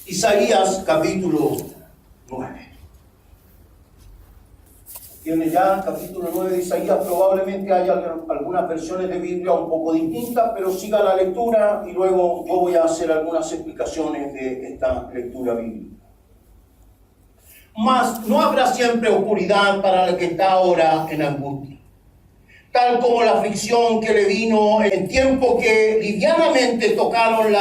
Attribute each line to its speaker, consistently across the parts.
Speaker 1: Isaías capítulo 9. Tiene ya capítulo 9 de Isaías. Probablemente haya algunas versiones de Biblia un poco distintas, pero siga la lectura y luego yo voy a hacer algunas explicaciones de esta lectura bíblica. Mas no habrá siempre oscuridad para el que está ahora en angustia, tal como la aflicción que le vino en tiempo que livianamente tocaron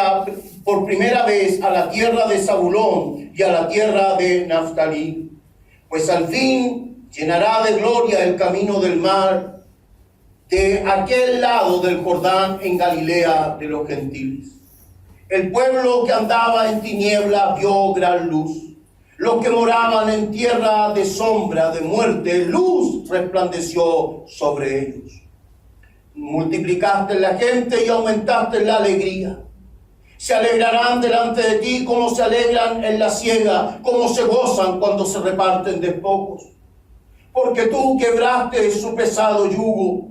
Speaker 1: por primera vez a la tierra de Zabulón y a la tierra de Naftalí, pues al fin llenará de gloria el camino del mar de aquel lado del Jordán en Galilea de los gentiles. El pueblo que andaba en tinieblas vio gran luz. Los que moraban en tierra de sombra, de muerte, luz resplandeció sobre ellos. Multiplicaste la gente y aumentaste la alegría. Se alegrarán delante de ti como se alegran en la siega, como se gozan cuando se reparten despojos. Porque tú quebraste su pesado yugo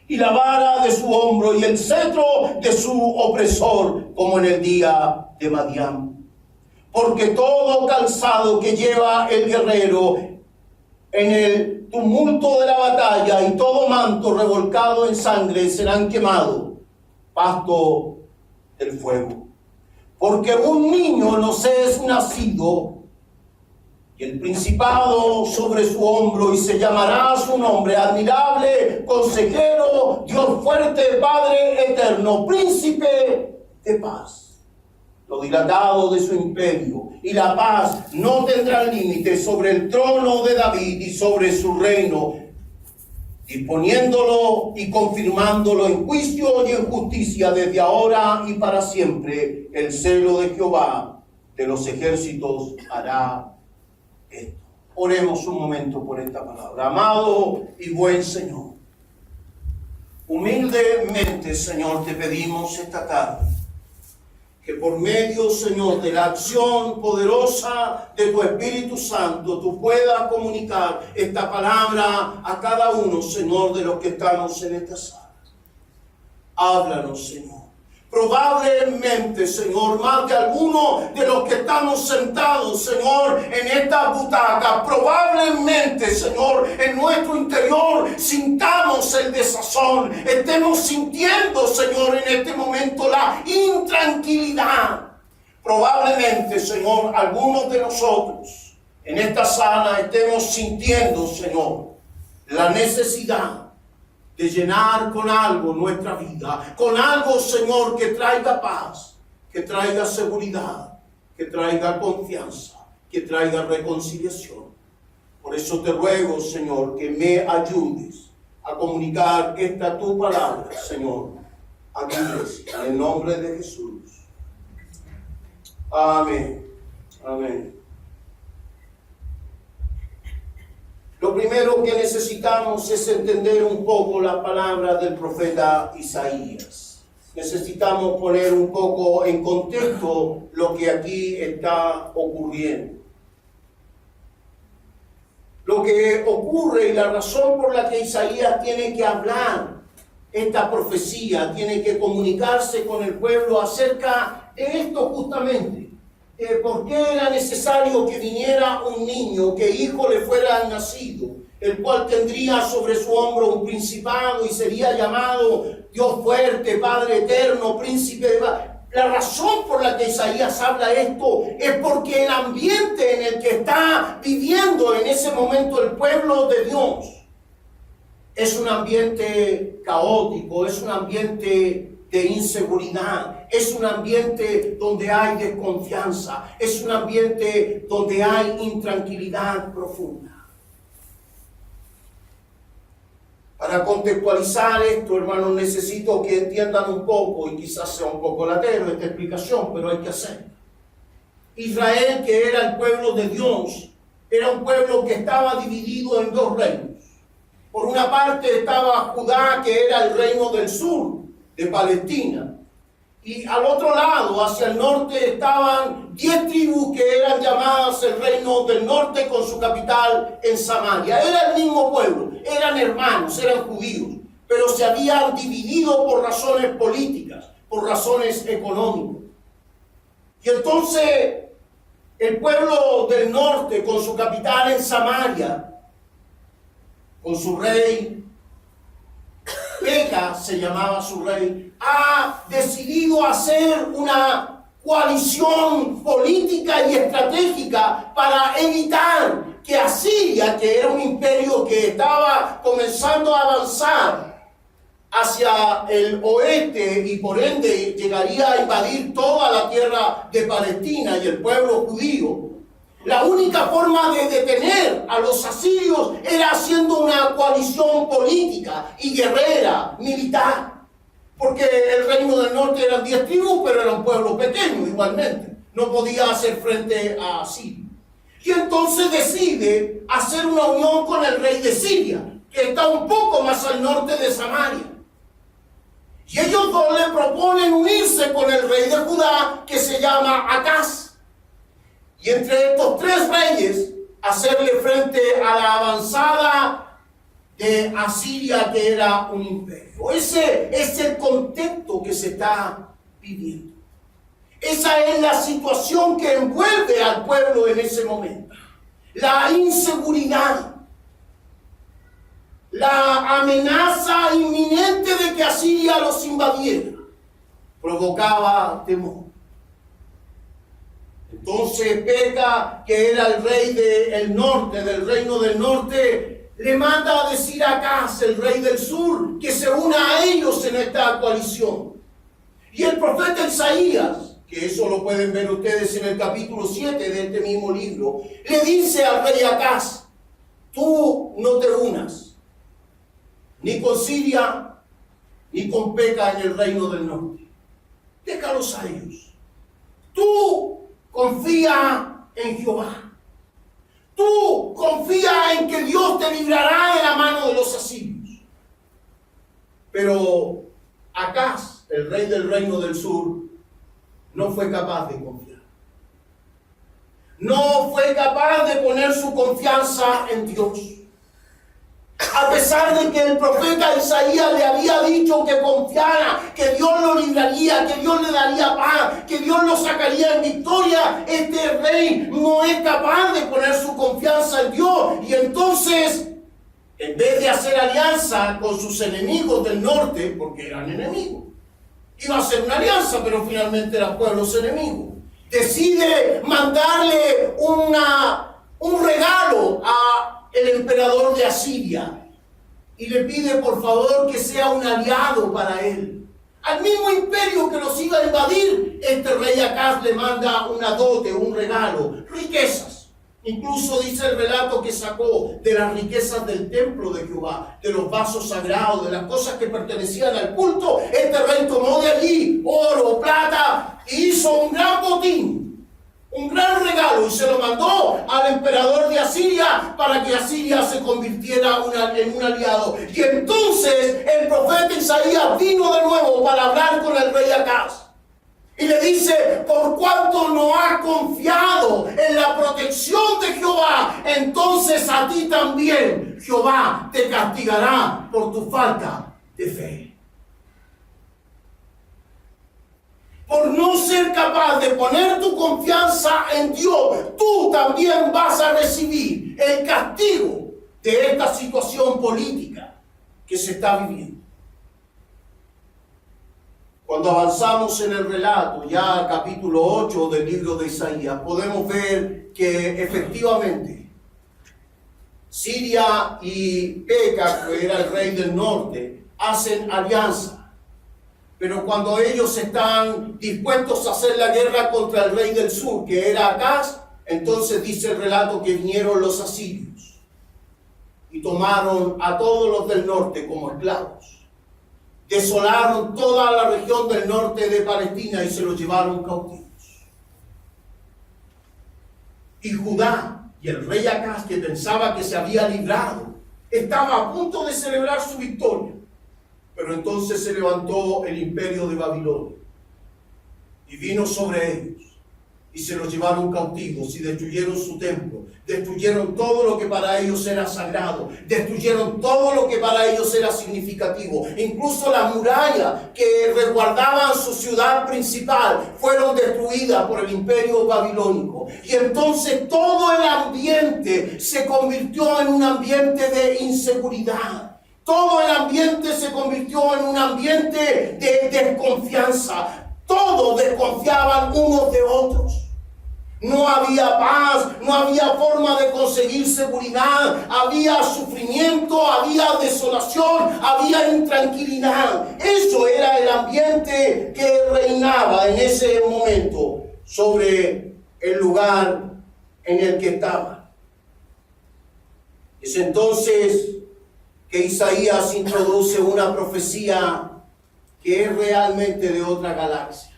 Speaker 1: y la vara de su hombro y el cetro de su opresor, como en el día de Madián. Porque todo calzado que lleva el guerrero en el tumulto de la batalla y todo manto revolcado en sangre serán quemados, pasto del fuego. Porque un niño nos es nacido y el principado sobre su hombro, y se llamará su nombre admirable, consejero, Dios fuerte, Padre eterno, príncipe de paz. Lo dilatado de su imperio y la paz no tendrán límite sobre el trono de David y sobre su reino, disponiéndolo y confirmándolo en juicio y en justicia desde ahora y para siempre. El celo de Jehová de los ejércitos hará esto. Oremos un momento por esta palabra. Amado y buen Señor, humildemente, Señor, te pedimos esta tarde que por medio, Señor, de la acción poderosa de tu Espíritu Santo, tú puedas comunicar esta palabra a cada uno, Señor, de los que estamos en esta sala. Háblanos, Señor. Probablemente, Señor, más de alguno de los que estamos sentados, Señor, en esta butaca, probablemente, Señor, en nuestro interior sintamos el desazón, estemos sintiendo, Señor, en este momento la intranquilidad. Probablemente, Señor, algunos de nosotros en esta sala estemos sintiendo, Señor, la necesidad de llenar con algo nuestra vida, con algo, Señor, que traiga paz, que traiga seguridad, que traiga confianza, que traiga reconciliación. Por eso te ruego, Señor, que me ayudes a comunicar esta tu palabra, Señor, a tu iglesia, en el nombre de Jesús. Amén. Amén. Lo primero que necesitamos es entender un poco la palabra del profeta Isaías. Necesitamos poner un poco en contexto lo que aquí está ocurriendo. Lo que ocurre y la razón por la que Isaías tiene que hablar esta profecía, tiene que comunicarse con el pueblo acerca de esto justamente. ¿Por qué era necesario que viniera un niño, que hijo le fuera nacido, el cual tendría sobre su hombro un principado y sería llamado Dios fuerte, Padre eterno, príncipe de paz? La razón por la que Isaías habla esto es porque el ambiente en el que está viviendo en ese momento el pueblo de Dios es un ambiente caótico, es un ambiente de inseguridad, es un ambiente donde hay desconfianza, es un ambiente donde hay intranquilidad profunda. Para contextualizar esto, hermanos, necesito que entiendan un poco, y quizás sea un poco latero esta explicación, pero hay que hacerla. Israel, que era el pueblo de Dios, era un pueblo que estaba dividido en dos reinos. Por una parte estaba Judá, que era el reino del sur, de Palestina, y al otro lado, hacia el norte, estaban 10 tribus que eran llamadas el reino del norte, con su capital en Samaria. Era el mismo pueblo, eran hermanos, eran judíos, pero se habían dividido por razones políticas, por razones económicas. Y entonces el pueblo del norte, con su capital en Samaria, con su rey, Peka se llamaba su rey, ha decidido hacer una coalición política y estratégica para evitar que Asiria, que era un imperio que estaba comenzando a avanzar hacia el oeste y por ende llegaría a invadir toda la tierra de Palestina y el pueblo judío, la única forma de detener a los asirios era haciendo una coalición política y guerrera, militar. Porque el reino del norte eran 10 tribus, pero era un pueblo pequeño igualmente. No podía hacer frente a Asiria. Y entonces decide hacer una unión con el rey de Siria, que está un poco más al norte de Samaria. Y ellos dos le proponen unirse con el rey de Judá, que se llama Acaz. Y entre estos tres reyes, hacerle frente a la avanzada de Asiria, que era un imperio. Ese es el contexto que se está viviendo. Esa es la situación que envuelve al pueblo en ese momento. La inseguridad, la amenaza inminente de que Asiria los invadiera, provocaba temor. Entonces Peka, que era el rey del norte, del reino del norte, le manda a decir a Acaz, el rey del sur, que se una a ellos en esta coalición. Y el profeta Isaías, que eso lo pueden ver ustedes en el capítulo 7 de este mismo libro, le dice al rey Acaz: tú no te unas ni con Siria ni con Peka en el reino del norte. Déjalos a ellos. Tú confía en Jehová. Tú confía en que Dios te librará de la mano de los asirios. Pero Acaz, el rey del reino del sur, no fue capaz de confiar. No fue capaz de poner su confianza en Dios. A pesar de que el profeta Isaías le había dicho que confiara, que Dios lo libraría, que Dios le daría paz, que Dios lo sacaría en victoria, este rey no es capaz de poner su confianza en Dios. Y entonces, en vez de hacer alianza con sus enemigos del norte, porque eran enemigos, iba a hacer una alianza, pero finalmente eran pueblos enemigos, decide mandarle un regalo al emperador de Asiria y le pide por favor que sea un aliado para él. Al mismo imperio que los iba a invadir, este rey Acaz le manda una dote, un regalo, riquezas. Incluso dice el relato que sacó de las riquezas del templo de Jehová, de los vasos sagrados, de las cosas que pertenecían al culto. Este rey tomó de allí oro, plata, y hizo un gran botín, un gran regalo, y se lo mandó al emperador de Asiria para que Asiria se convirtiera en un aliado. Y entonces el profeta Isaías vino de nuevo para hablar con el rey Acaz. Y le dice: por cuanto no has confiado en la protección de Jehová, entonces a ti también Jehová te castigará por tu falta de fe. Por no ser capaz de poner tu confianza en Dios, tú también vas a recibir el castigo de esta situación política que se está viviendo. Cuando avanzamos en el relato, ya capítulo 8 del libro de Isaías, podemos ver que efectivamente Siria y Peka, que era el rey del norte, hacen alianza. Pero cuando ellos están dispuestos a hacer la guerra contra el rey del sur, que era Acaz, entonces dice el relato que vinieron los asirios y tomaron a todos los del norte como esclavos. Desolaron toda la región del norte de Palestina y se los llevaron cautivos. Y Judá y el rey Acaz, que pensaba que se había librado, estaba a punto de celebrar su victoria. Pero entonces se levantó el imperio de Babilonia y vino sobre ellos y se los llevaron cautivos y destruyeron su templo, destruyeron todo lo que para ellos era sagrado, destruyeron todo lo que para ellos era significativo, incluso las murallas que resguardaban su ciudad principal fueron destruidas por el imperio babilónico. Y entonces todo el ambiente se convirtió en un ambiente de inseguridad. Todo el ambiente se convirtió en un ambiente de desconfianza. Todos desconfiaban unos de otros. No había paz, no había forma de conseguir seguridad, había sufrimiento, había desolación, había intranquilidad. Eso era el ambiente que reinaba en ese momento sobre el lugar en el que estaba. Es entonces que Isaías introduce una profecía que es realmente de otra galaxia.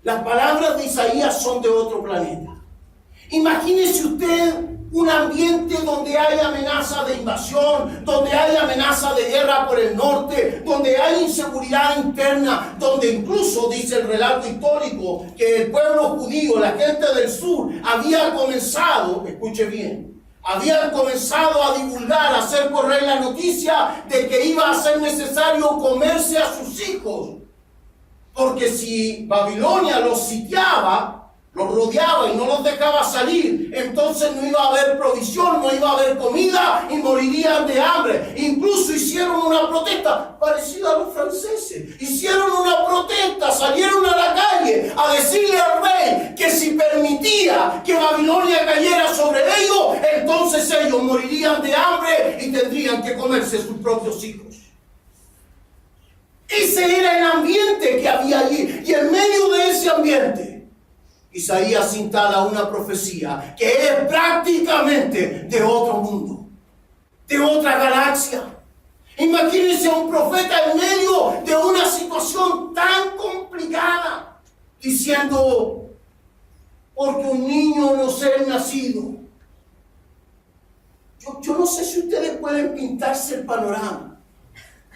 Speaker 1: Las palabras de Isaías son de otro planeta. Imagínese usted un ambiente donde hay amenaza de invasión, donde hay amenaza de guerra por el norte, donde hay inseguridad interna, donde incluso dice el relato histórico que el pueblo judío, la gente del sur, había comenzado, escuche bien, habían comenzado a divulgar, a hacer correr la noticia de que iba a ser necesario comerse a sus hijos. Porque si Babilonia los sitiaba, los rodeaba y no los dejaba salir, entonces no iba a haber provisión, no iba a haber comida y morirían de hambre. Incluso hicieron una protesta parecida a los franceses. Hicieron una protesta, salieron a la calle a decirle al rey que si permitía que Babilonia cayera sobre ellos, entonces ellos morirían de hambre y tendrían que comerse sus propios hijos. Ese era el ambiente que había allí. Y en medio de ese ambiente, Isaías instala una profecía que es prácticamente de otro mundo, de otra galaxia. Imagínense a un profeta en medio de una situación tan complicada, diciendo, porque un niño nos es nacido. Yo no sé si ustedes pueden pintarse el panorama.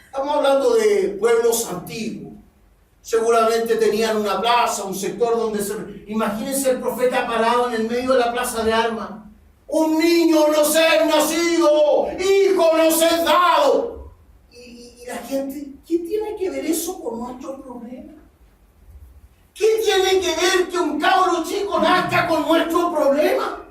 Speaker 1: Estamos hablando de pueblos antiguos. Seguramente tenían una plaza, un sector donde se... Imagínense el profeta parado en el medio de la plaza de armas. Un niño nos es nacido, hijo nos es dado. Y la gente, ¿qué tiene que ver eso con nuestro problema? ¿Qué tiene que ver que un cabro chico nazca con nuestro problema?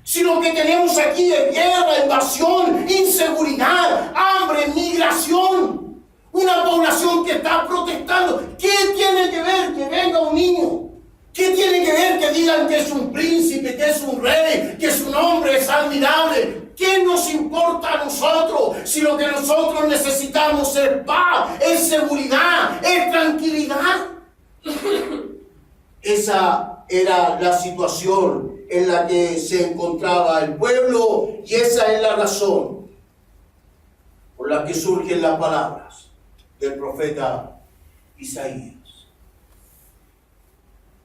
Speaker 1: Si lo que tenemos aquí es guerra, invasión, inseguridad, hambre, migración, una población que está protestando. ¿Qué tiene que ver que venga un niño? ¿Qué tiene que ver que digan que es un príncipe, que es un rey, que su nombre es admirable? ¿Qué nos importa a nosotros si lo que nosotros necesitamos es paz, es seguridad, es tranquilidad? Esa era la situación en la que se encontraba el pueblo, y esa es la razón por la que surgen las palabras del profeta Isaías.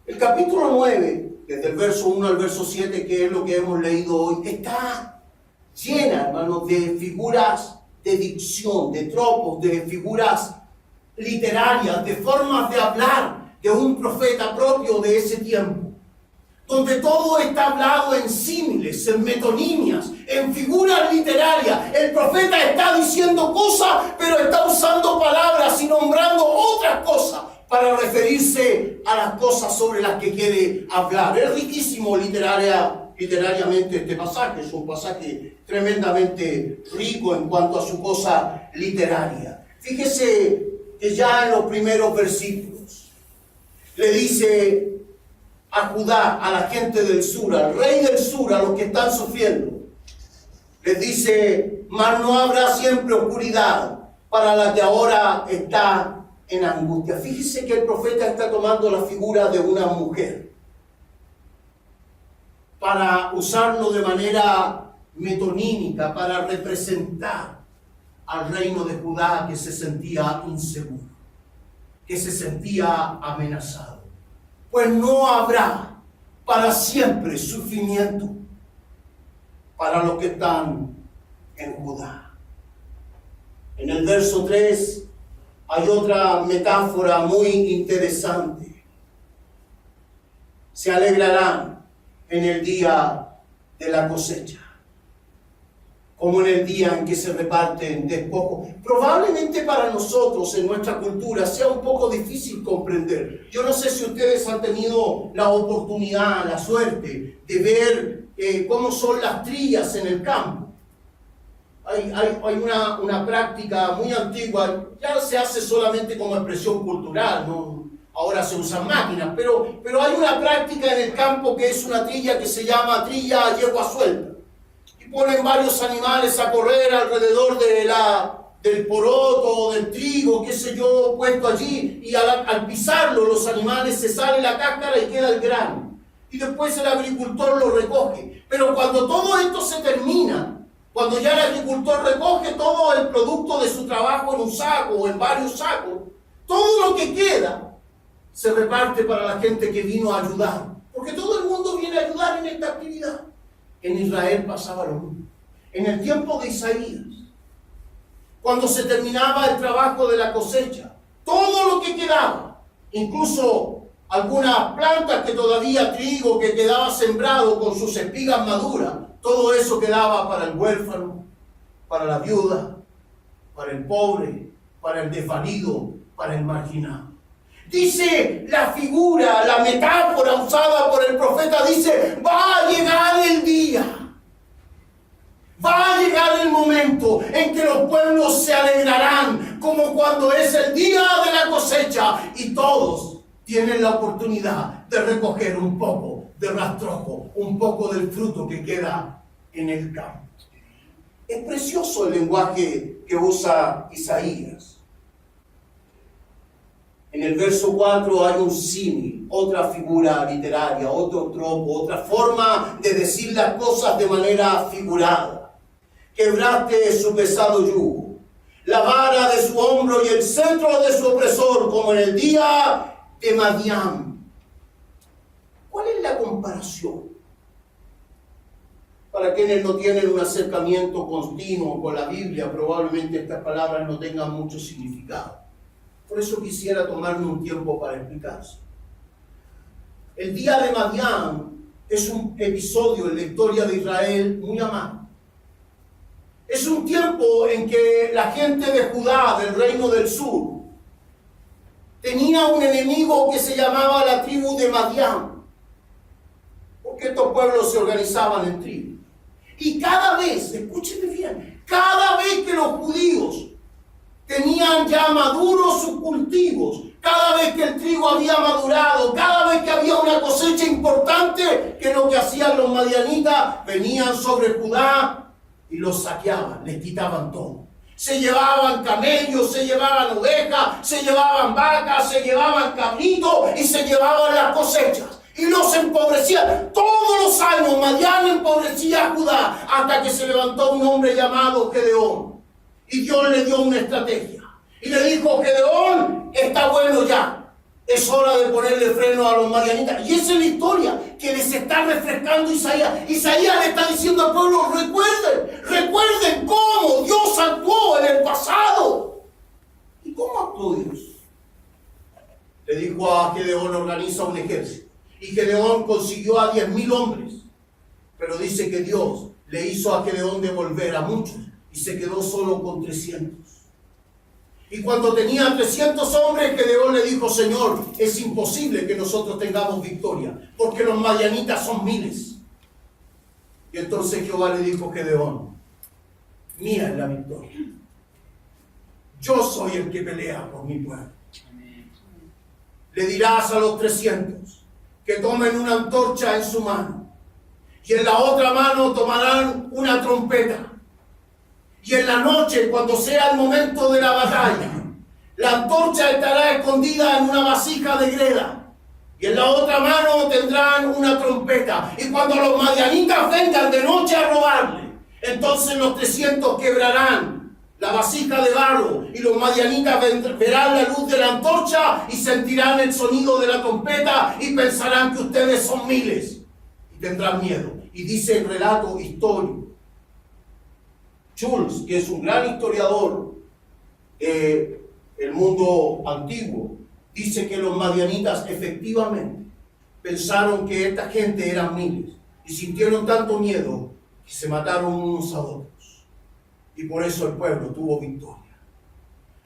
Speaker 1: El capítulo 9, desde el verso 1 al verso 7, que es lo que hemos leído hoy, está llena, hermanos, de figuras de dicción, de tropos, de figuras literarias, de formas de hablar de un profeta propio de ese tiempo, donde todo está hablado en símiles, en metonimias, en figuras literarias. El profeta está diciendo cosas, pero está usando palabras y nombrando otras cosas para referirse a las cosas sobre las que quiere hablar. Es riquísimo literariamente este pasaje, es un pasaje tremendamente rico en cuanto a su cosa literaria. Fíjese que ya en los primeros versículos le dice a Judá, a la gente del sur, al rey del sur, a los que están sufriendo, les dice, mas no habrá siempre oscuridad para la que ahora está en angustia. Fíjese que el profeta está tomando la figura de una mujer para usarlo de manera metonímica, para representar al reino de Judá que se sentía inseguro, que se sentía amenazado. Pues no habrá para siempre sufrimiento para los que están en Judá. En el verso 3 hay otra metáfora muy interesante. se alegrarán en el día de la cosecha, como en el día en que se reparten despojos. Probablemente para nosotros en nuestra cultura sea un poco difícil comprender. Yo no sé si ustedes han tenido la oportunidad, la suerte de ver cómo son las trillas en el campo. Hay una práctica muy antigua, ya se hace solamente como expresión cultural, ¿no? Ahora se usan máquinas, pero hay una práctica en el campo que es una trilla que se llama trilla yegua suelta. Ponen varios animales a correr alrededor del poroto o del trigo, qué sé yo, puesto allí, y al pisarlo los animales se sale la cáscara y queda el grano. Y después el agricultor lo recoge. Pero cuando todo esto se termina, cuando ya el agricultor recoge todo el producto de su trabajo en un saco o en varios sacos, todo lo que queda se reparte para la gente que vino a ayudar. Porque todo el mundo viene a ayudar en esta actividad. En Israel pasaba lo mismo. En el tiempo de Isaías, cuando se terminaba el trabajo de la cosecha, todo lo que quedaba, incluso algunas plantas que todavía, trigo que quedaba sembrado con sus espigas maduras, todo eso quedaba para el huérfano, para la viuda, para el pobre, para el desvalido, para el marginado. Dice la figura, la metáfora usada por el profeta, dice, va a llegar el día, va a llegar el momento en que los pueblos se alegrarán, como cuando es el día de la cosecha y todos tienen la oportunidad de recoger un poco de rastrojo, un poco del fruto que queda en el campo. Es precioso el lenguaje que usa Isaías. En el verso 4 hay un símil, otra figura literaria, otro tropo, otra forma de decir las cosas de manera figurada. Quebraste su pesado yugo, la vara de su hombro y el cetro de su opresor, como en el día de Madián. ¿Cuál es la comparación? Para quienes no tienen un acercamiento continuo con la Biblia, probablemente estas palabras no tengan mucho significado. Por eso quisiera tomarme un tiempo para explicarse. El día de Madián es un episodio en la historia de Israel muy amado. Es un tiempo en que la gente de Judá, del reino del sur, tenía un enemigo que se llamaba la tribu de Madián, porque estos pueblos se organizaban en tribus. Y cada vez, escúchenme bien, cada vez que los judíos tenían ya maduros sus cultivos, cada vez que el trigo había madurado, cada vez que había una cosecha importante, que lo que hacían los madianitas, venían sobre Judá y los saqueaban, les quitaban todo. Se llevaban camellos, se llevaban ovejas, se llevaban vacas, se llevaban cabritos y se llevaban las cosechas. Y los empobrecían. Todos los años Madián empobrecía a Judá hasta que se levantó un hombre llamado Gedeón. Y Dios le dio una estrategia. Y le dijo, Gedeón, está bueno ya. Es hora de ponerle freno a los madianitas. Y esa es la historia que les está refrescando Isaías. Isaías le está diciendo al pueblo, recuerden cómo Dios actuó en el pasado. ¿Y cómo actuó Dios? Le dijo a Gedeón, organiza un ejército. Y Gedeón consiguió a 10,000 hombres. Pero dice que Dios le hizo a Gedeón devolver a muchos. Y se quedó solo con 300. Y cuando tenía 300 hombres, Gedeón le dijo, Señor, es imposible que nosotros tengamos victoria, porque los madianitas son miles. Y entonces Jehová le dijo a Gedeón, mía es la victoria. Yo soy el que pelea por mi pueblo. Le dirás a los 300 que tomen una antorcha en su mano, y en la otra mano tomarán una trompeta. Y en la noche, cuando sea el momento de la batalla, la antorcha estará escondida en una vasija de greda. Y en la otra mano tendrán una trompeta. Y cuando los madianitas vengan de noche a robarle, entonces los 300 quebrarán la vasija de barro. Y los madianitas verán la luz de la antorcha y sentirán el sonido de la trompeta y pensarán que ustedes son miles. Y tendrán miedo. Y dice el relato histórico. Schulz, que es un gran historiador del mundo antiguo, dice que los madianitas efectivamente pensaron que esta gente eran miles y sintieron tanto miedo que se mataron unos a otros. Y por eso el pueblo tuvo victoria.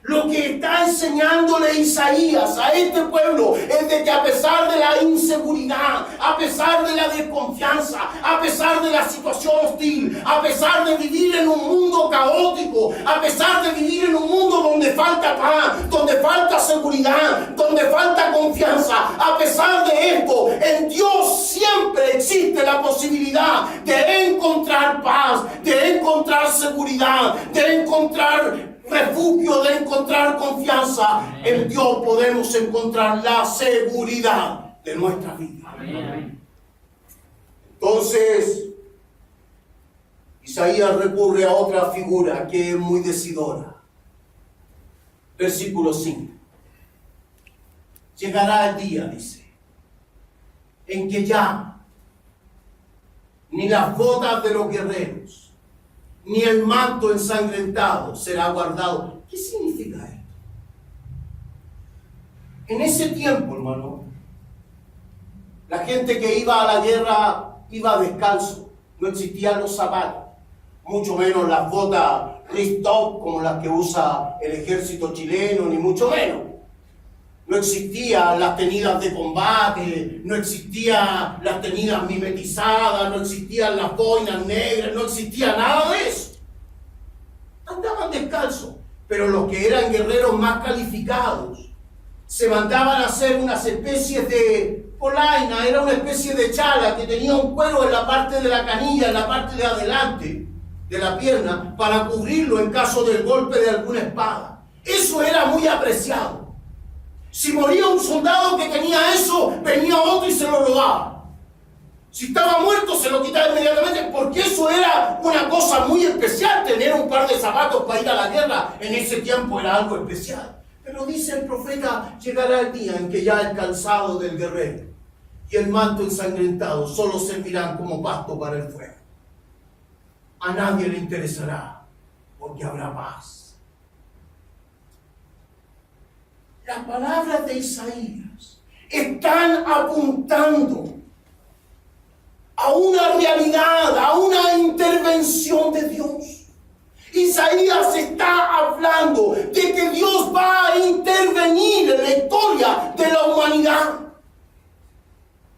Speaker 1: Lo que está enseñándole Isaías a este pueblo es de que a pesar de la inseguridad, a pesar de la desconfianza, a pesar de la situación hostil, a pesar de vivir en un mundo caótico, a pesar de vivir en un mundo donde falta paz, donde falta seguridad, donde falta confianza, a pesar de esto, en Dios siempre existe la posibilidad de encontrar paz, de encontrar seguridad, de encontrar refugio, de encontrar confianza. En Dios podemos encontrar la seguridad de nuestra vida. Entonces, Isaías recurre a otra figura que es muy decidora. Versículo 5. Llegará el día, dice, en que ya ni las botas de los guerreros ni el manto ensangrentado será guardado. ¿Qué significa esto? En ese tiempo, hermano, la gente que iba a la guerra iba descalzo. No existían los zapatos, mucho menos las botas Richthofen como las que usa el ejército chileno, ni mucho menos. No existían las tenidas de combate, no existían las tenidas mimetizadas, no existían las boinas negras, no existía nada de eso. Andaban descalzos, pero los que eran guerreros más calificados se mandaban a hacer unas especies de polaina, era una especie de chala que tenía un cuero en la parte de la canilla, en la parte de adelante de la pierna, para cubrirlo en caso del golpe de alguna espada. Eso era muy apreciado. Si moría un soldado que tenía eso, venía otro y se lo robaba. Si estaba muerto, se lo quitaba inmediatamente, porque eso era una cosa muy especial. Tener un par de zapatos para ir a la guerra en ese tiempo era algo especial. Pero dice el profeta, llegará el día en que ya el calzado del guerrero y el manto ensangrentado solo servirán como pasto para el fuego. A nadie le interesará, porque habrá paz. Las palabras de Isaías están apuntando a una realidad, a una intervención de Dios. Isaías está hablando de que Dios va a intervenir en la historia de la humanidad.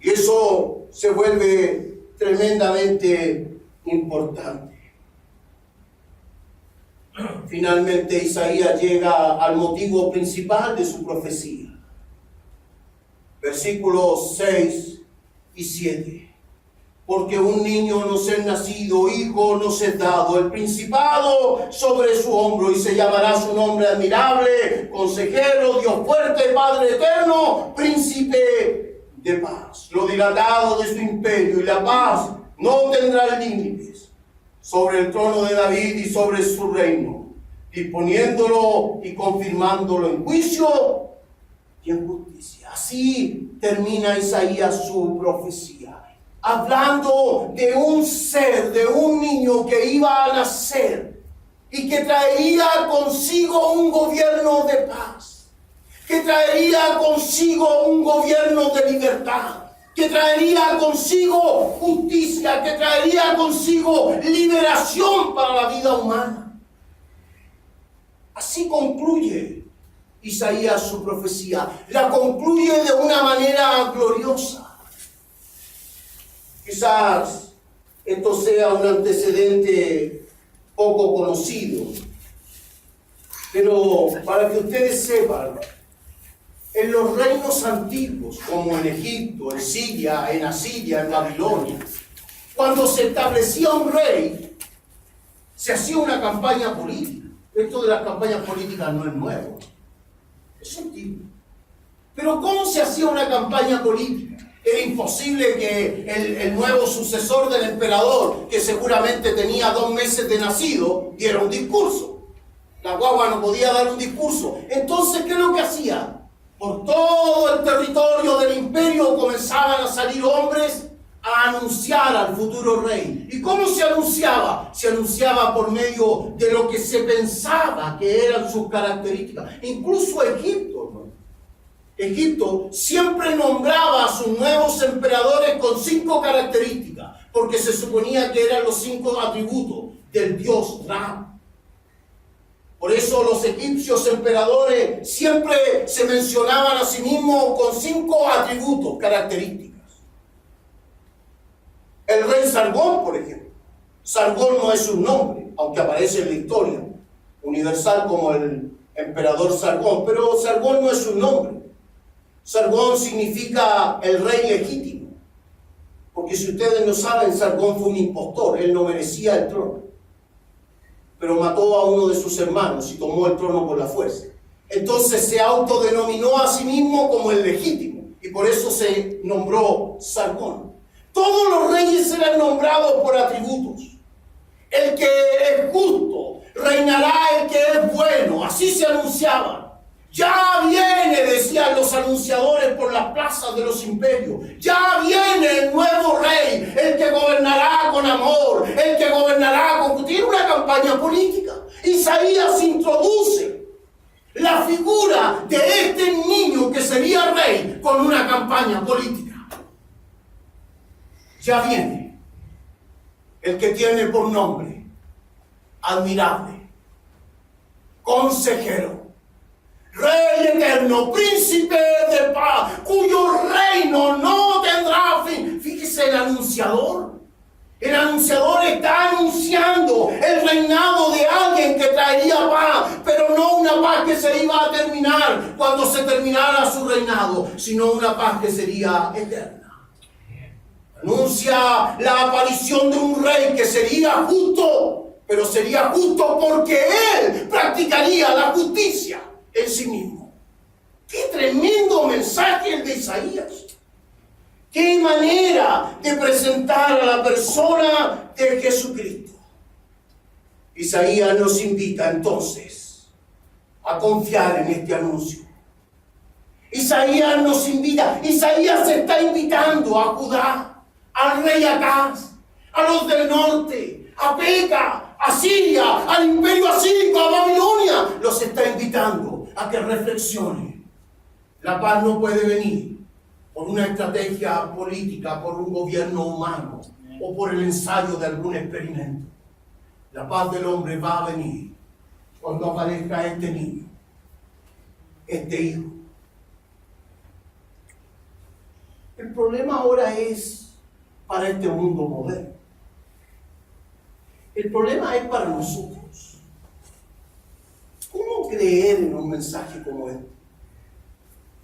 Speaker 1: Y eso se vuelve tremendamente importante. Finalmente Isaías llega al motivo principal de su profecía. Versículos 6 y 7. Porque un niño nos es nacido, hijo nos es dado, el principado sobre su hombro, y se llamará su nombre admirable, consejero, Dios fuerte, Padre eterno, príncipe de paz. Lo dilatado de su imperio y la paz no tendrá límites sobre el trono de David y sobre su reino, disponiéndolo y confirmándolo en juicio y en justicia. Así termina Isaías su profecía, hablando de un ser, de un niño que iba a nacer y que traería consigo un gobierno de paz, que traería consigo un gobierno de libertad, que traería consigo justicia, que traería consigo liberación para la vida humana. Así concluye Isaías su profecía. La concluye de una manera gloriosa. Quizás esto sea un antecedente poco conocido, pero para que ustedes sepan, en los reinos antiguos, como en Egipto, en Siria, en Asiria, en Babilonia, cuando se establecía un rey, se hacía una campaña política. Esto de las campañas políticas no es nuevo, es antiguo. Pero ¿cómo se hacía una campaña política? Era imposible que el nuevo sucesor del emperador, que seguramente tenía 2 meses de nacido, diera un discurso. La guagua no podía dar un discurso. Entonces, ¿qué es lo que hacía? Por todo el territorio del imperio comenzaban a salir hombres a anunciar al futuro rey. ¿Y cómo se anunciaba? Se anunciaba por medio de lo que se pensaba que eran sus características. Incluso Egipto, ¿no? Egipto siempre nombraba a sus nuevos con 5 características, porque se suponía que eran los 5 atributos del dios Ra. Por eso los egipcios emperadores siempre se mencionaban a sí mismos con 5 atributos, características. El rey Sargón, por ejemplo. Sargón no es un nombre, aunque aparece en la historia universal como el emperador Sargón, pero Sargón no es un nombre. Sargón significa el rey legítimo, porque si ustedes no saben, Sargón fue un impostor, él no merecía el trono, pero mató a uno de sus hermanos y tomó el trono por la fuerza. Entonces se autodenominó a sí mismo como el legítimo, y por eso se nombró Sargón. Todos los reyes eran nombrados por atributos. El que es justo, reinará el que es bueno, así se anunciaba. Ya viene, decían los anunciadores por las plazas de los imperios, ya viene el nuevo rey, el que gobernará con amor, el que gobernará con... Tiene una campaña política. Isaías introduce la figura de este niño que sería rey con una campaña política. Ya viene el que tiene por nombre admirable, consejero, Rey eterno, príncipe de paz, cuyo reino no tendrá fin. Fíjese el anunciador. El anunciador está anunciando el reinado de alguien que traería paz, pero no una paz que se iba a terminar cuando se terminara su reinado, sino una paz que sería eterna. Anuncia la aparición de un rey que sería justo, pero sería justo porque él practicaría la justicia en sí mismo. ¡Qué tremendo mensaje el de Isaías! ¡Qué manera de presentar a la persona de Jesucristo! Isaías nos invita entonces a confiar en este anuncio. Isaías nos invita, Isaías está invitando a Judá, al rey Acaz, a los del norte, a Peca, a Siria, al imperio asírico, a Babilonia. Los está invitando a que reflexionen. La paz no puede venir por una estrategia política, por un gobierno humano o por el ensayo de algún experimento. La paz del hombre va a venir cuando aparezca este niño, este hijo. El problema ahora es para este mundo moderno. El problema es para nosotros. ¿Cómo creer en un mensaje como este?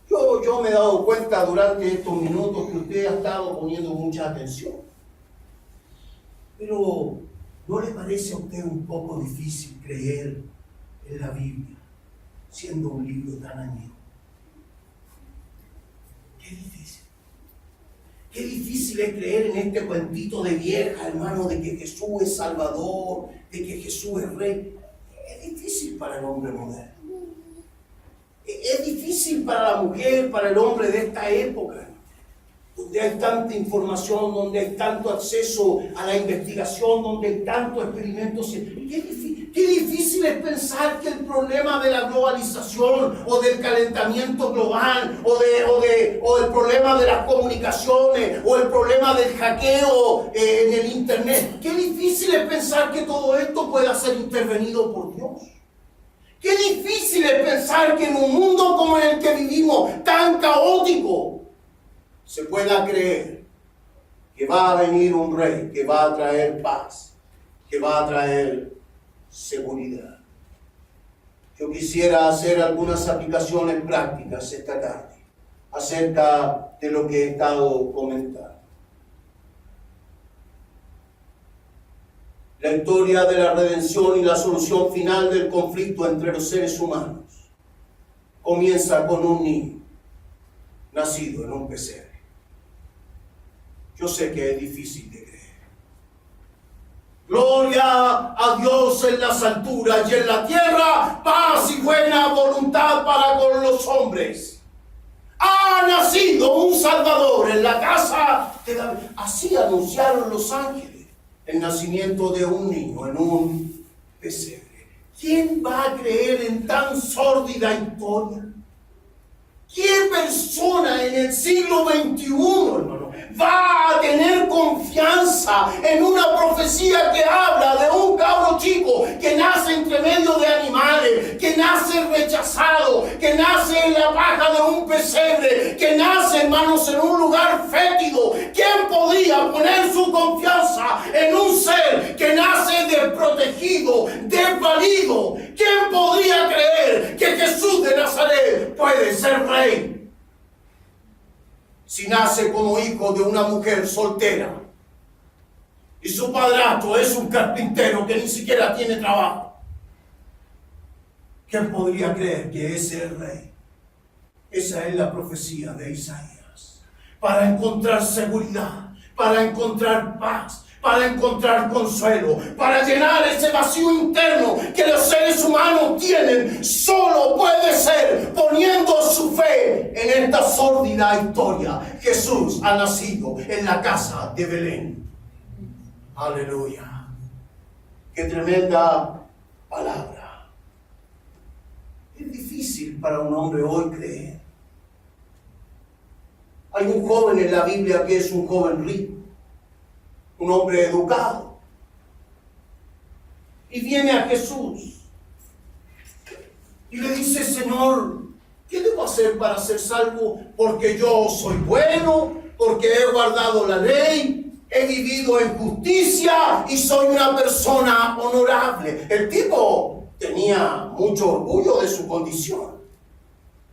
Speaker 1: Yo me he dado cuenta durante estos minutos que usted ha estado poniendo mucha atención. Pero ¿no le parece a usted un poco difícil creer en la Biblia, siendo un libro tan añejo? Qué difícil. Qué difícil es creer en este cuentito de vieja, hermano, de que Jesús es Salvador, de que Jesús es Rey. Es difícil para el hombre moderno. Es difícil para la mujer, para el hombre de esta época, donde hay tanta información, donde hay tanto acceso a la investigación, donde hay tantos experimentos. Qué difícil es pensar que el problema de la globalización o del calentamiento global o el problema de las comunicaciones o el problema del hackeo en el internet, qué difícil es pensar que todo esto pueda ser intervenido por Dios. Qué difícil es pensar que en un mundo como el que vivimos, tan caótico, se pueda creer que va a venir un rey que va a traer paz, que va a traer seguridad. Yo quisiera hacer algunas aplicaciones prácticas esta tarde acerca de lo que he estado comentando. La historia de la redención y la solución final del conflicto entre los seres humanos comienza con un niño nacido en un pesebre. Yo sé que es difícil de creer. Gloria a Dios en las alturas y en la tierra, paz y buena voluntad para con los hombres. Ha nacido un Salvador en la casa de David. Así anunciaron los ángeles el nacimiento de un niño en un pesebre. ¿Quién va a creer en tan sórdida historia? ¿Qué persona en el siglo XXI, hermano, va a confianza en una profecía que habla de un cabro chico que nace entre medio de animales, que nace rechazado, que nace en la paja de un pesebre, que nace, hermanos, en un lugar fétido. ¿Quién podría poner su confianza en un ser que nace desprotegido, desvalido? ¿Quién podría creer que Jesús de Nazaret puede ser rey si nace como hijo de una mujer soltera y su padrastro es un carpintero que ni siquiera tiene trabajo? ¿Quién podría creer que ese es el rey? Esa es la profecía de Isaías. Para encontrar seguridad, para encontrar paz, para encontrar consuelo, para llenar ese vacío interno que los seres humanos tienen, solo puede ser poniendo su fe en esta sórdida historia. Jesús ha nacido en la casa de Belén. Aleluya. Qué tremenda palabra. Es difícil para un hombre hoy creer. Hay un joven en la Biblia que es un joven rico, un hombre educado, y viene a Jesús y le dice: Señor, ¿qué debo hacer para ser salvo? Porque yo soy bueno, porque he guardado la ley, he vivido en justicia y soy una persona honorable. El tipo tenía mucho orgullo de su condición.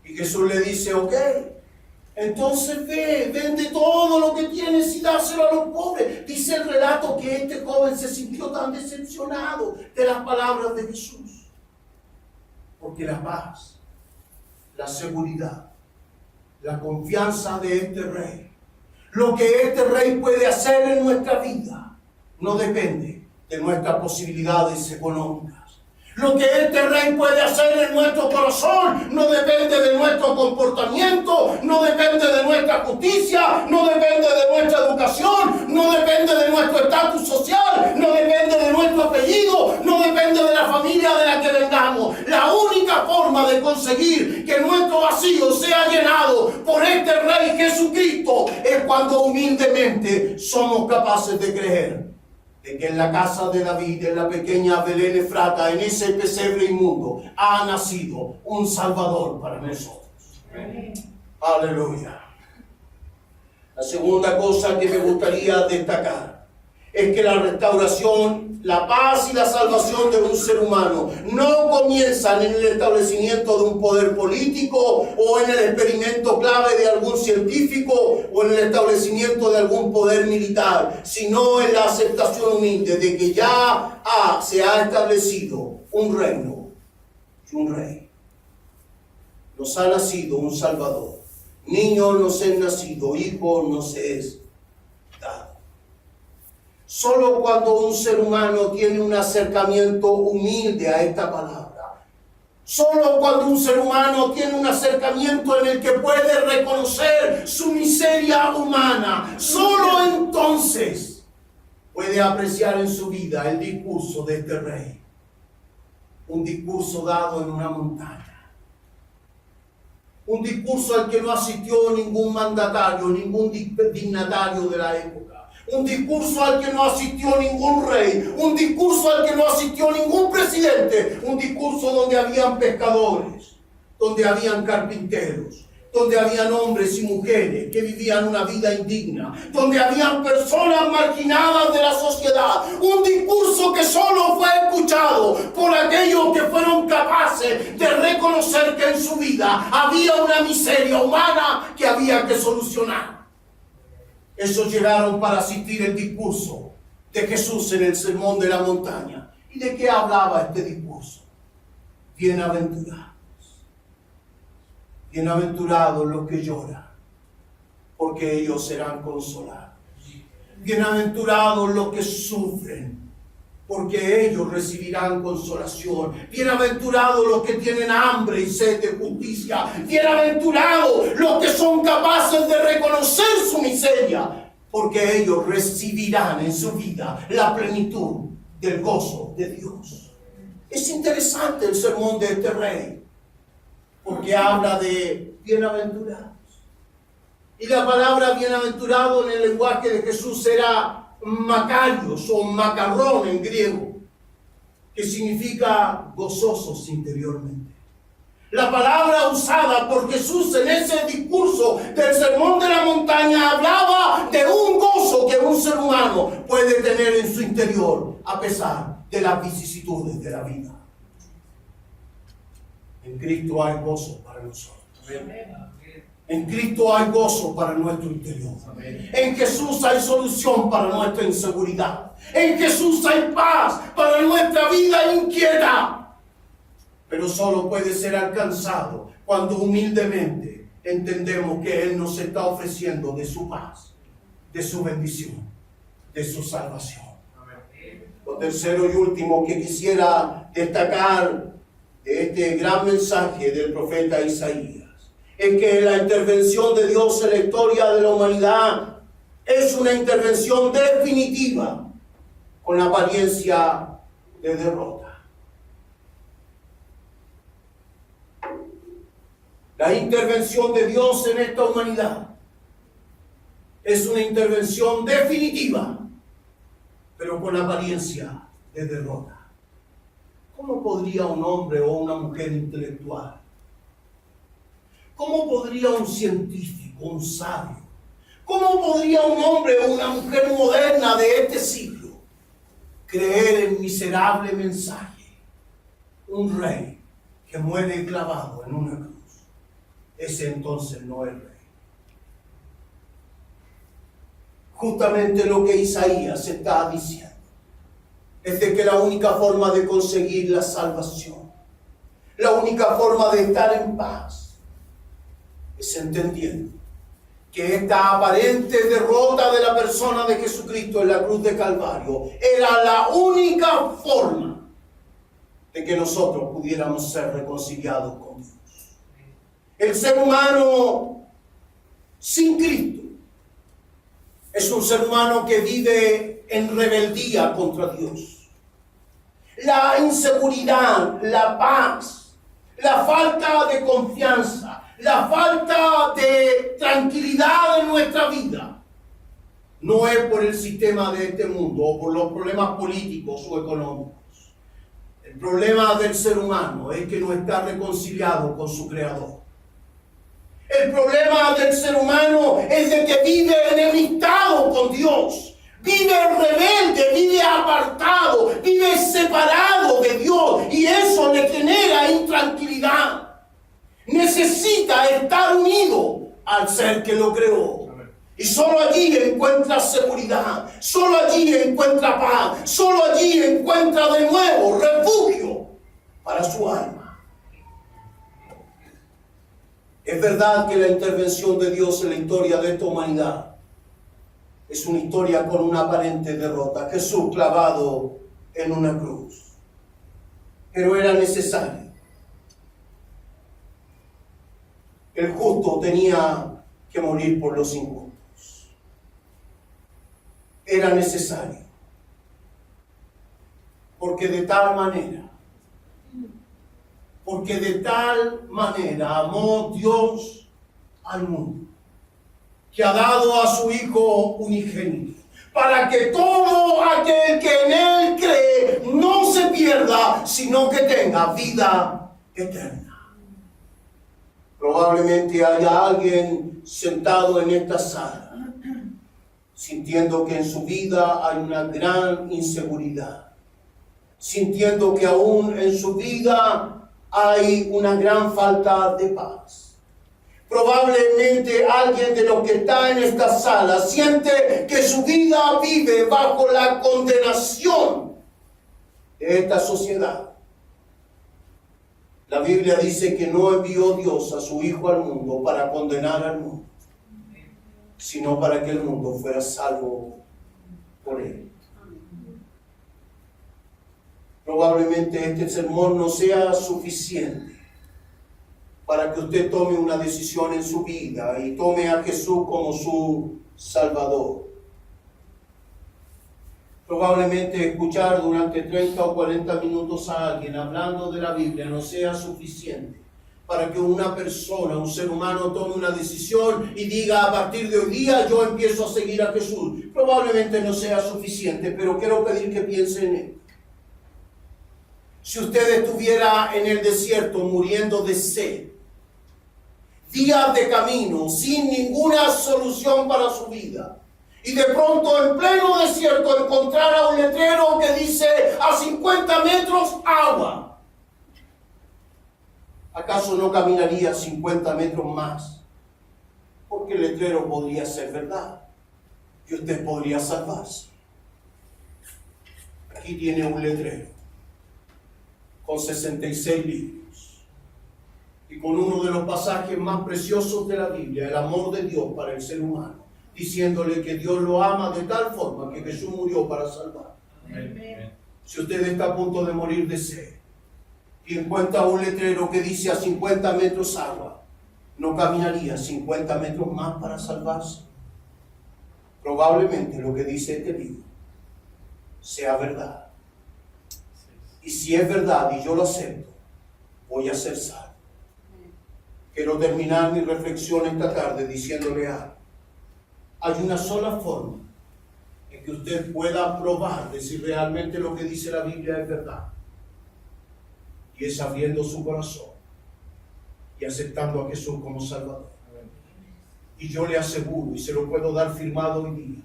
Speaker 1: Y Jesús le dice: ok, entonces ve, vende todo lo que tienes y dáselo a los pobres. Dice el relato que este joven se sintió tan decepcionado de las palabras de Jesús. Porque la paz, la seguridad, la confianza de este rey, lo que este rey puede hacer en nuestra vida, no depende de nuestras posibilidades económicas. Lo que este rey puede hacer en nuestro corazón no depende de nuestro comportamiento, no depende de nuestra justicia, no depende de nuestra educación, no depende de nuestro estatus social, no depende de nuestro apellido, no depende de la familia de la que vengamos. La única forma de conseguir que nuestro vacío sea llenado por este rey Jesucristo es cuando humildemente somos capaces de creer de que en la casa de David, en la pequeña Belén Efrata, en ese pesebre inmundo, ha nacido un Salvador para nosotros. Amén. Aleluya. La segunda cosa que me gustaría destacar es que la restauración, la paz y la salvación de un ser humano no comienzan en el establecimiento de un poder político o en el experimento clave de algún científico o en el establecimiento de algún poder militar, sino en la aceptación humilde de que ya se ha establecido un reino y un rey. Nos ha nacido un Salvador. Niños nos es nacido, hijos nos es dado. Solo cuando un ser humano tiene un acercamiento humilde a esta palabra, solo cuando un ser humano tiene un acercamiento en el que puede reconocer su miseria humana, solo entonces puede apreciar en su vida el discurso de este rey. Un discurso dado en una montaña. Un discurso al que no asistió ningún mandatario, ningún dignatario de la época. Un discurso al que no asistió ningún rey, un discurso al que no asistió ningún presidente, un discurso donde habían pescadores, donde habían carpinteros, donde habían hombres y mujeres que vivían una vida indigna, donde habían personas marginadas de la sociedad. Un discurso que solo fue escuchado por aquellos que fueron capaces de reconocer que en su vida había una miseria humana que había que solucionar. Esos llegaron para asistir el discurso de Jesús en el Sermón de la Montaña. ¿Y de qué hablaba este discurso? Bienaventurados. Bienaventurados los que lloran, porque ellos serán consolados. Bienaventurados los que sufren, porque ellos recibirán consolación. Bienaventurados los que tienen hambre y sed de justicia. Bienaventurados los que son capaces de reconocer su miseria, porque ellos recibirán en su vida la plenitud del gozo de Dios. Es interesante el sermón de este rey, porque habla de bienaventurados. Y la palabra bienaventurado en el lenguaje de Jesús era Macarios o macarrón en griego, que significa gozosos interiormente. La palabra usada por Jesús en ese discurso del Sermón de la Montaña hablaba de un gozo que un ser humano puede tener en su interior a pesar de las vicisitudes de la vida. En Cristo hay gozo para nosotros. En Cristo hay gozo para nuestro interior. En Jesús hay solución para nuestra inseguridad. En Jesús hay paz para nuestra vida inquieta. Pero solo puede ser alcanzado cuando humildemente entendemos que Él nos está ofreciendo de su paz, de su bendición, de su salvación. Lo tercero y último que quisiera destacar de este gran mensaje del profeta Isaías es que la intervención de Dios en la historia de la humanidad es una intervención definitiva con la apariencia de derrota. La intervención de Dios en esta humanidad es una intervención definitiva, pero con la apariencia de derrota. ¿Cómo podría un hombre o una mujer intelectual? ¿Cómo podría un científico, un sabio? ¿Cómo podría un hombre o una mujer moderna de este siglo creer el miserable mensaje? Un rey que muere clavado en una cruz. Ese entonces no es rey. Justamente lo que Isaías está diciendo es de que la única forma de conseguir la salvación, la única forma de estar en paz, es entendiendo que esta aparente derrota de la persona de Jesucristo en la cruz de Calvario era la única forma de que nosotros pudiéramos ser reconciliados con Dios. El ser humano sin Cristo es un ser humano que vive en rebeldía contra Dios. La inseguridad, la paz, la falta de confianza, la falta de tranquilidad en nuestra vida no es por el sistema de este mundo o por los problemas políticos o económicos. El problema del ser humano es que no está reconciliado con su Creador. El problema del ser humano es de que vive enemistado con Dios, vive rebelde, vive apartado, vive separado de Dios, y eso le genera intranquilidad. Necesita estar unido al ser que lo creó. Y solo allí encuentra seguridad, solo allí encuentra paz, solo allí encuentra de nuevo refugio para su alma. Es verdad que la intervención de Dios en la historia de esta humanidad es una historia con una aparente derrota. Jesús clavado en una cruz. Pero era necesario. El justo tenía que morir por los injustos. Era necesario. Porque de tal manera amó Dios al mundo, que ha dado a su Hijo unigénito, para que todo aquel que en Él cree no se pierda, sino que tenga vida eterna. Probablemente haya alguien sentado en esta sala, sintiendo que en su vida hay una gran inseguridad, sintiendo que aún en su vida hay una gran falta de paz. Probablemente alguien de los que está en esta sala siente que su vida vive bajo la condenación de esta sociedad. La Biblia dice que no envió Dios a su Hijo al mundo para condenar al mundo, sino para que el mundo fuera salvo por Él. Probablemente este sermón no sea suficiente para que usted tome una decisión en su vida y tome a Jesús como su Salvador. Probablemente escuchar durante 30 o 40 minutos a alguien hablando de la Biblia no sea suficiente para que una persona, un ser humano tome una decisión y diga a partir de hoy día yo empiezo a seguir a Jesús. Probablemente no sea suficiente, pero quiero pedir que piensen en él. Si usted estuviera en el desierto muriendo de sed, días de camino, sin ninguna solución para su vida, y de pronto en pleno desierto encontrara un letrero que dice a 50 metros agua, ¿acaso no caminaría 50 metros más? Porque el letrero podría ser verdad y usted podría salvarse. Aquí tiene un letrero con 66 libros y con uno de los pasajes más preciosos de la Biblia, el amor de Dios para el ser humano, diciéndole que Dios lo ama de tal forma que Jesús murió para salvar. Amén. Si usted está a punto de morir de sed y encuentra un letrero que dice a 50 metros agua, ¿no caminaría 50 metros más para salvarse? Probablemente lo que dice este libro sea verdad. Y si es verdad y yo lo acepto, voy a ser salvo. Quiero terminar mi reflexión esta tarde diciéndole algo. Hay una sola forma en que usted pueda probar de si realmente lo que dice la Biblia es verdad. Y es abriendo su corazón y aceptando a Jesús como Salvador. Y yo le aseguro, y se lo puedo dar firmado hoy día,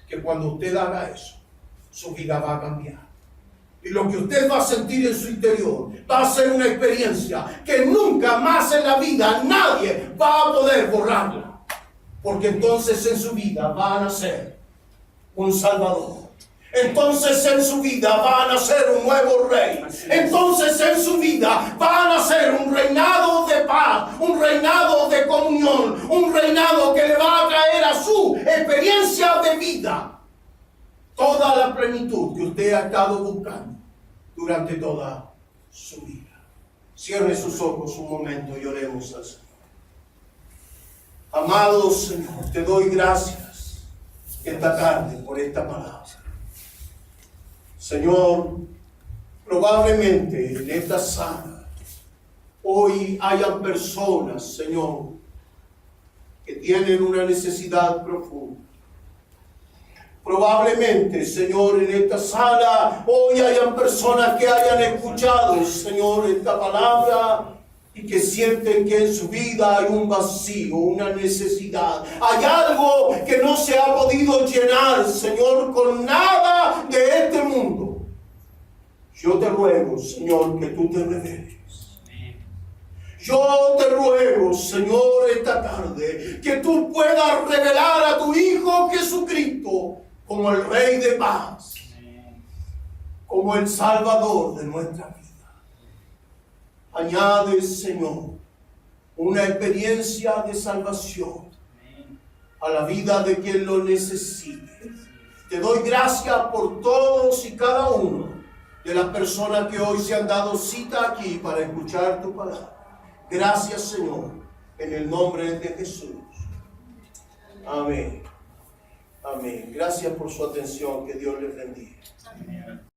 Speaker 1: que cuando usted haga eso, su vida va a cambiar. Y lo que usted va a sentir en su interior va a ser una experiencia que nunca más en la vida nadie va a poder borrarla. Porque entonces en su vida va a nacer un Salvador. Entonces en su vida va a nacer un nuevo rey. Entonces en su vida va a nacer un reinado de paz, un reinado de comunión, un reinado que le va a traer a su experiencia de vida toda la plenitud que usted ha estado buscando durante toda su vida. Cierre sus ojos un momento y oremos al Señor. Amado Señor, te doy gracias esta tarde por esta palabra. Señor, probablemente en esta sala hoy hayan personas, Señor, que tienen una necesidad profunda. Probablemente, Señor, en esta sala hoy hayan personas que hayan escuchado, Señor, esta palabra y que sienten que en su vida hay un vacío, una necesidad. Hay algo que no se ha podido llenar, Señor, con nada de este mundo. Yo te ruego, Señor, que tú te reveles. Yo te ruego, Señor, esta tarde, que tú puedas revelar a tu Hijo Jesucristo como el Rey de paz, como el Salvador de nuestra vida. Añade, Señor, una experiencia de salvación a la vida de quien lo necesite. Te doy gracias por todos y cada uno de las personas que hoy se han dado cita aquí para escuchar tu palabra. Gracias, Señor, en el nombre de Jesús. Amén. Amén. Gracias por su atención. Que Dios les bendiga. Amén.